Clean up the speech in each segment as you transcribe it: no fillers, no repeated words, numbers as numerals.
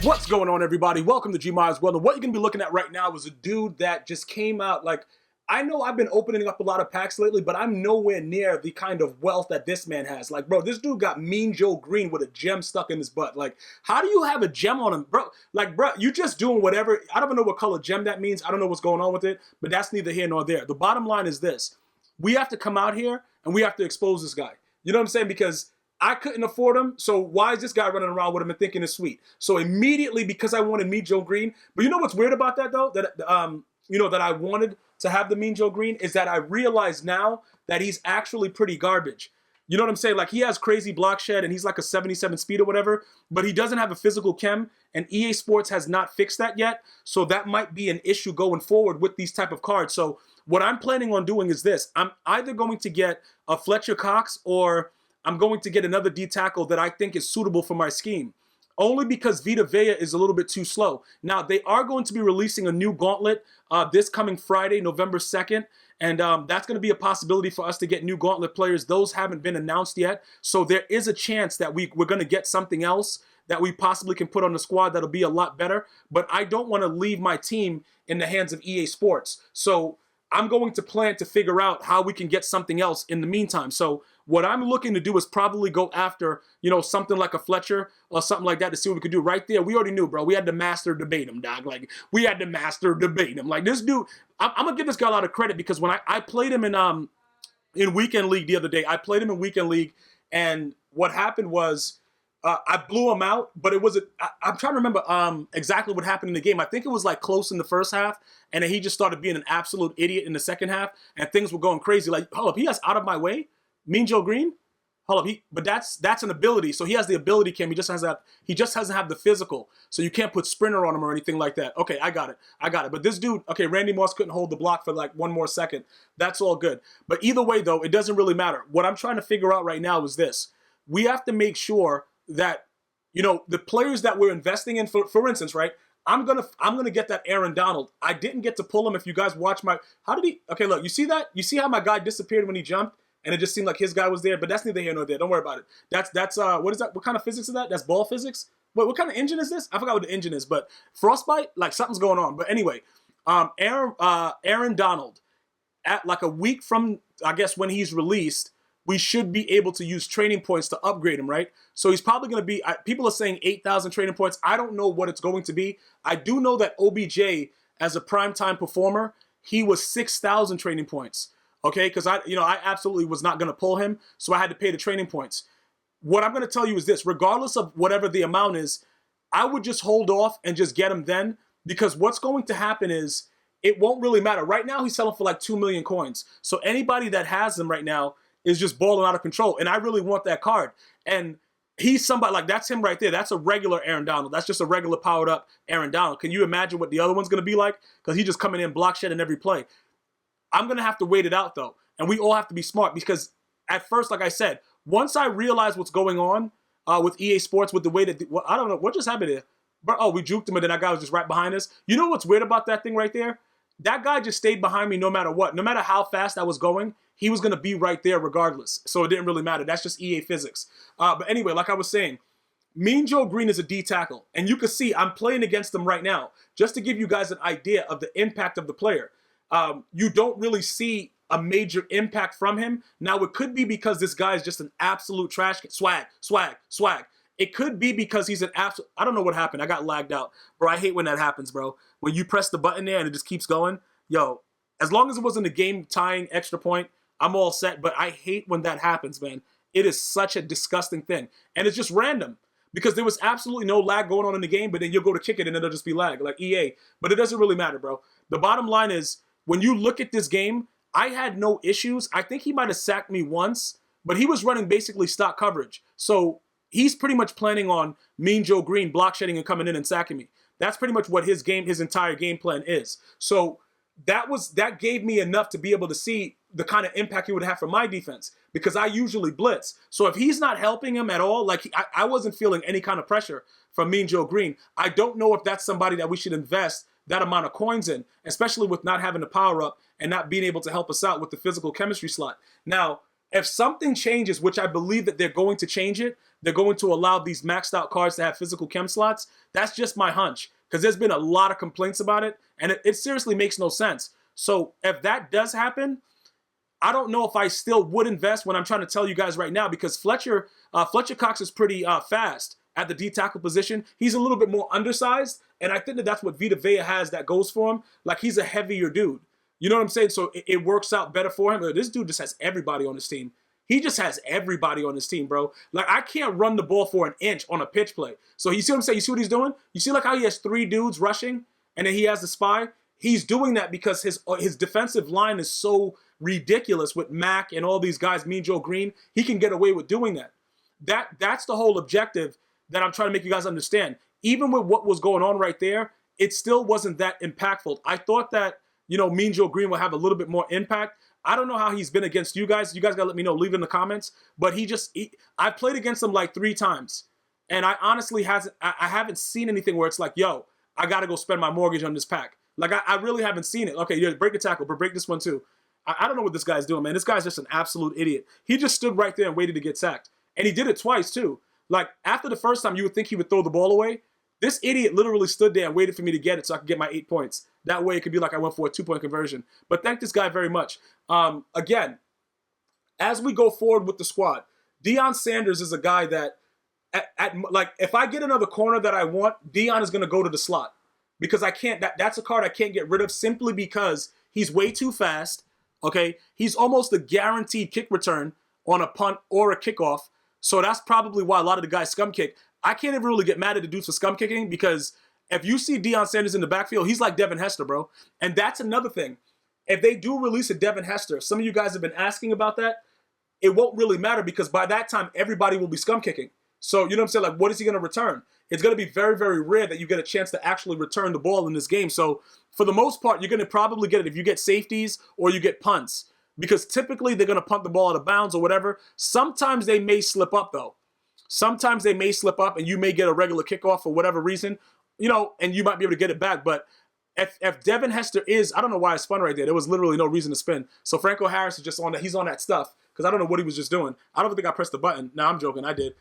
What's going on, everybody? Welcome to GmiasWorld. And what you're going to be looking at right now is a dude that just came out. Like, I know I've been opening up a lot of packs lately, but I'm nowhere near the kind of wealth that this man has. Like, bro, this dude got Mean Joe Green with a gem stuck in his butt. Like, how do you have a gem on him, bro? Like, bro, you just doing whatever. I don't even know what color gem that means. I don't know what's going on with it, but that's neither here nor there. The bottom line is this. We have to come out here and we have to expose this guy. You know what I'm saying? Because I couldn't afford him, so why is this guy running around with him and thinking it's sweet? So immediately, because I wanted Mean Joe Green, but you know what's weird about that though? That that I wanted to have the Mean Joe Green is that I realize now that he's actually pretty garbage. You know what I'm saying? Like, he has crazy block shed and he's like a 77 speed or whatever, but he doesn't have a physical chem, and EA Sports has not fixed that yet. So that might be an issue going forward with these type of cards. So what I'm planning on doing is this. I'm either going to get a Fletcher Cox or I'm going to get another D tackle that I think is suitable for my scheme. Only because Vita Vea is a little bit too slow. Now, they are going to be releasing a new gauntlet this coming Friday, November 2nd. And that's going to be a possibility for us to get new gauntlet players. Those haven't been announced yet. So there is a chance that we're going to get something else that we possibly can put on the squad that'll be a lot better. But I don't want to leave my team in the hands of EA Sports. So I'm going to plan to figure out how we can get something else in the meantime. So what I'm looking to do is probably go after, something like a Fletcher or something like that to see what we could do right there. We already knew, bro. We had to master debate him, dog. Like, we had to master debate him. Like, this dude, I'm going to give this guy a lot of credit because when I played him in Weekend League the other day, and what happened was I blew him out, but it was I'm trying to remember exactly what happened in the game. I think it was like close in the first half, and then he just started being an absolute idiot in the second half, and things were going crazy. Like, hold up, he has Out of My Way? Mean Joe Green? Hold up, but that's an ability. So he has the ability, Cam. He just doesn't have the physical. So you can't put sprinter on him or anything like that. Okay, I got it. But this dude, okay, Randy Moss couldn't hold the block for like one more second. That's all good. But either way, though, it doesn't really matter. What I'm trying to figure out right now is this. We have to make sure that, the players that we're investing in, for instance, right? I'm gonna get that Aaron Donald. I didn't get to pull him. If you guys watch okay, look, you see that? You see how my guy disappeared when he jumped? And it just seemed like his guy was there, but that's neither here nor there. Don't worry about it. That's what is that? What kind of physics is that? That's ball physics? What kind of engine is this? I forgot what the engine is, but Frostbite, like something's going on. But anyway, Aaron Donald, at like a week from, I guess, when he's released, we should be able to use training points to upgrade him, right? So he's probably going to be, people are saying 8,000 training points. I don't know what it's going to be. I do know that OBJ, as a primetime performer, he was 6,000 training points. Okay, because I absolutely was not going to pull him, so I had to pay the training points. What I'm going to tell you is this: regardless of whatever the amount is, I would just hold off and just get him then, because what's going to happen is it won't really matter. Right now, he's selling for like 2 million coins. So anybody that has him right now is just balling out of control, and I really want that card. And he's somebody like that's him right there. That's a regular Aaron Donald. That's just a regular powered up Aaron Donald. Can you imagine what the other one's going to be like? Because he's just coming in block shed in every play. I'm going to have to wait it out, though. And we all have to be smart because at first, like I said, once I realize what's going on with EA Sports, with the way that, I don't know, what just happened here? Oh, we juked him and then that guy was just right behind us. You know what's weird about that thing right there? That guy just stayed behind me no matter what. No matter how fast I was going, he was going to be right there regardless. So it didn't really matter. That's just EA physics. But anyway, like I was saying, Mean Joe Green is a D tackle. And you can see I'm playing against him right now just to give you guys an idea of the impact of the player. You don't really see a major impact from him. Now, it could be because this guy is just an absolute trash can. Swag. It could be because he's an absolute... I don't know what happened. I got lagged out. Bro, I hate when that happens, bro. When you press the button there and it just keeps going. Yo, as long as it wasn't a game-tying extra point, I'm all set. But I hate when that happens, man. It is such a disgusting thing. And it's just random. Because there was absolutely no lag going on in the game, but then you'll go to kick it and it'll just be lag, like EA. But it doesn't really matter, bro. The bottom line is, when you look at this game, I had no issues. I think he might have sacked me once, but he was running basically stock coverage. So he's pretty much planning on Mean Joe Green block shedding and coming in and sacking me. That's pretty much what his entire game plan is. So that gave me enough to be able to see the kind of impact he would have for my defense, because I usually blitz. So if he's not helping him at all, like I wasn't feeling any kind of pressure from Mean Joe Green. I don't know if that's somebody that we should invest that amount of coins in, especially with not having the power up and not being able to help us out with the physical chemistry slot. Now, If something changes, which I believe that they're going to change it, they're going to allow these maxed out cards to have physical chem slots. That's just my hunch, because there's been a lot of complaints about it, and it seriously makes no sense. So if that does happen, I don't know if I still would invest when I'm trying to tell you guys right now, because Fletcher Cox is pretty fast at the D tackle position. He's a little bit more undersized, and I think that that's what Vita Vea has that goes for him. Like, he's a heavier dude. You know what I'm saying? So it works out better for him. This dude just has everybody on his team. He just has everybody on his team, bro. Like, I can't run the ball for an inch on a pitch play. So you see what I'm saying? You see what he's doing? You see like how he has 3 dudes rushing, and then he has the spy? He's doing that because his defensive line is so ridiculous with Mack and all these guys, Mean Joe Green. He can get away with doing that. That's the whole objective that I'm trying to make you guys understand. Even with what was going on right there, it still wasn't that impactful. I thought that, Mean Joe Green will have a little bit more impact. I don't know how he's been against you guys. You guys got to let me know. Leave it in the comments. But I played against him like 3 times. And I honestly haven't seen anything where it's like, yo, I got to go spend my mortgage on this pack. Like, I really haven't seen it. Okay, yeah, break a tackle, but break this one too. I don't know what this guy's doing, man. This guy's just an absolute idiot. He just stood right there and waited to get sacked. And he did it twice too. Like, after the first time, you would think he would throw the ball away. This idiot literally stood there and waited for me to get it so I could get my 8 points. That way it could be like I went for a 2-point conversion. But thank this guy very much. Again, as we go forward with the squad, Deion Sanders is a guy that, like, if I get another corner that I want, Deion is going to go to the slot. Because I can't, that's a card I can't get rid of simply because he's way too fast, okay? He's almost a guaranteed kick return on a punt or a kickoff. So that's probably why a lot of the guys scum kick. I can't even really get mad at the dudes for scum kicking, because if you see Deion Sanders in the backfield, he's like Devin Hester, bro. And that's another thing. If they do release a Devin Hester, some of you guys have been asking about that, it won't really matter because by that time, everybody will be scum kicking. So, you know what I'm saying? Like, what is he going to return? It's going to be very, very rare that you get a chance to actually return the ball in this game. So, for the most part, you're going to probably get it if you get safeties or you get punts. Because typically, they're going to punt the ball out of bounds or whatever. Sometimes they may slip up, though. Sometimes they may slip up and you may get a regular kickoff for whatever reason, and you might be able to get it back. But if Devin Hester is, I don't know why I spun right there. There was literally no reason to spin. So Franco Harris is just on that. He's on that stuff because I don't know what he was just doing. I don't think I pressed the button. No, I'm joking. I did.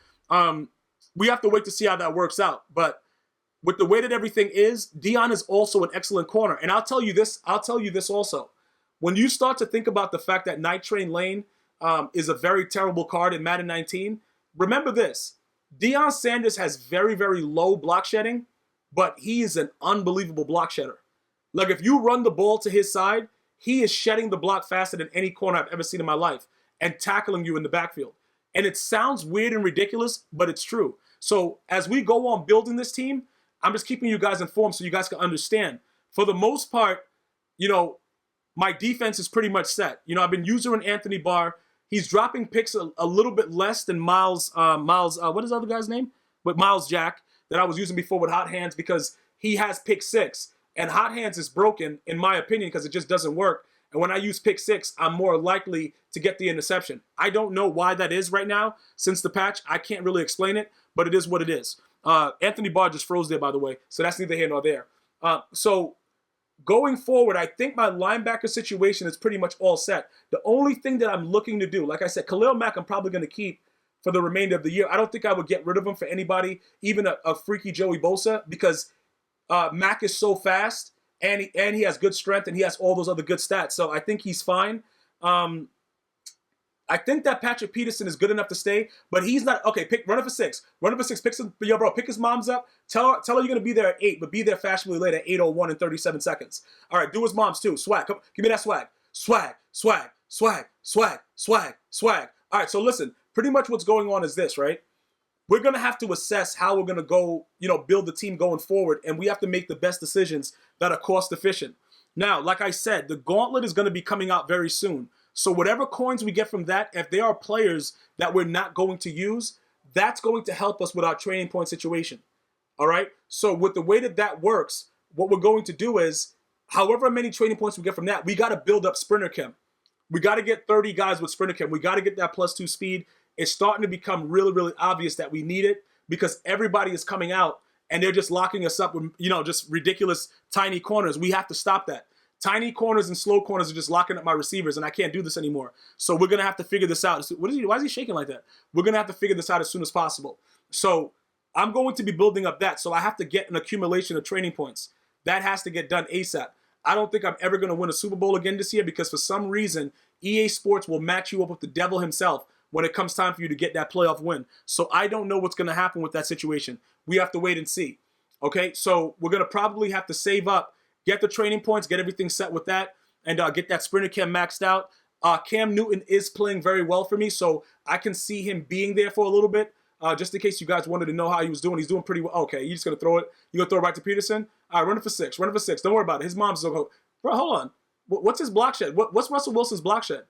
We have to wait to see how that works out. But with the way that everything is, Deion is also an excellent corner. And I'll tell you this also. When you start to think about the fact that Night Train Lane is a very terrible card in Madden 19, remember this. Deion Sanders has very, very low block shedding, but he is an unbelievable block shedder. Like, if you run the ball to his side, he is shedding the block faster than any corner I've ever seen in my life and tackling you in the backfield. And it sounds weird and ridiculous, but it's true. So as we go on building this team, I'm just keeping you guys informed so you guys can understand. For the most part, my defense is pretty much set. I've been using Anthony Barr. He's dropping picks a little bit less than Miles, what is the other guy's name? But Miles Jack, that I was using before with Hot Hands, because he has pick 6. And Hot Hands is broken, in my opinion, because it just doesn't work. And when I use pick 6, I'm more likely to get the interception. I don't know why that is right now since the patch. I can't really explain it, but it is what it is. Anthony Barr just froze there, by the way, so that's neither here nor there. So going forward, I think my linebacker situation is pretty much all set. The only thing that I'm looking to do, like I said, Khalil Mack I'm probably going to keep for the remainder of the year. I don't think I would get rid of him for anybody, even a freaky Joey Bosa, because Mack is so fast. And he has good strength, and he has all those other good stats. So I think he's fine. I think that Patrick Peterson is good enough to stay, but he's not. Okay, run it for 6. Run it for 6. Pick his mom's up. Tell her you're going to be there at 8, but be there fashionably late at 8:01 and 37 seconds. All right, do his mom's too. Swag. Come, give me that swag. Swag, swag, swag, swag, swag, swag. All right, so listen. Pretty much what's going on is this, right? We're going to have to assess how we're going to go, build the team going forward, and we have to make the best decisions that are cost efficient. Now, like I said, the gauntlet is going to be coming out very soon. So whatever coins we get from that, if there are players that we're not going to use, that's going to help us with our training point situation. All right? So with the way that works, what we're going to do is, however many training points we get from that, we got to build up sprinter chem. We got to get 30 guys with sprinter chem. We got to get that +2 speed. It's starting to become really, really obvious that we need it because everybody is coming out and they're just locking us up with, just ridiculous tiny corners. We have to stop that. Tiny corners and slow corners are just locking up my receivers, and I can't do this anymore. So we're going to have to figure this out. Why is he shaking like that? We're going to have to figure this out as soon as possible. So I'm going to be building up that. So I have to get an accumulation of training points. That has to get done ASAP. I don't think I'm ever going to win a Super Bowl again this year because for some reason, EA Sports will match you up with the devil himself when it comes time for you to get that playoff win. So I don't know what's going to happen with that situation. We have to wait and see. Okay, so we're going to probably have to save up, get the training points, get everything set with that, and get that sprinter cam maxed out. Cam Newton is playing very well for me, so I can see him being there for a little bit. Just in case you guys wanted to know how he was doing, he's doing pretty well. Okay, you're just going to throw it. You're going to throw it right to Peterson? All right, run it for 6. Run it for 6. Don't worry about it. His mom's going to go, bro, hold on. What's his block shed? What's Russell Wilson's block shed?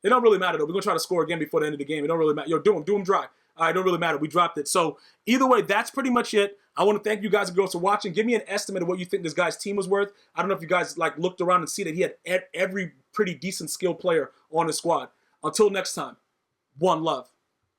It don't really matter, though. We're going to try to score again before the end of the game. It don't really matter. Yo, do him dry. All right, don't really matter. We dropped it. So either way, that's pretty much it. I want to thank you guys and girls for watching. Give me an estimate of what you think this guy's team was worth. I don't know if you guys looked around and see that he had every pretty decent skilled player on his squad. Until next time, one love.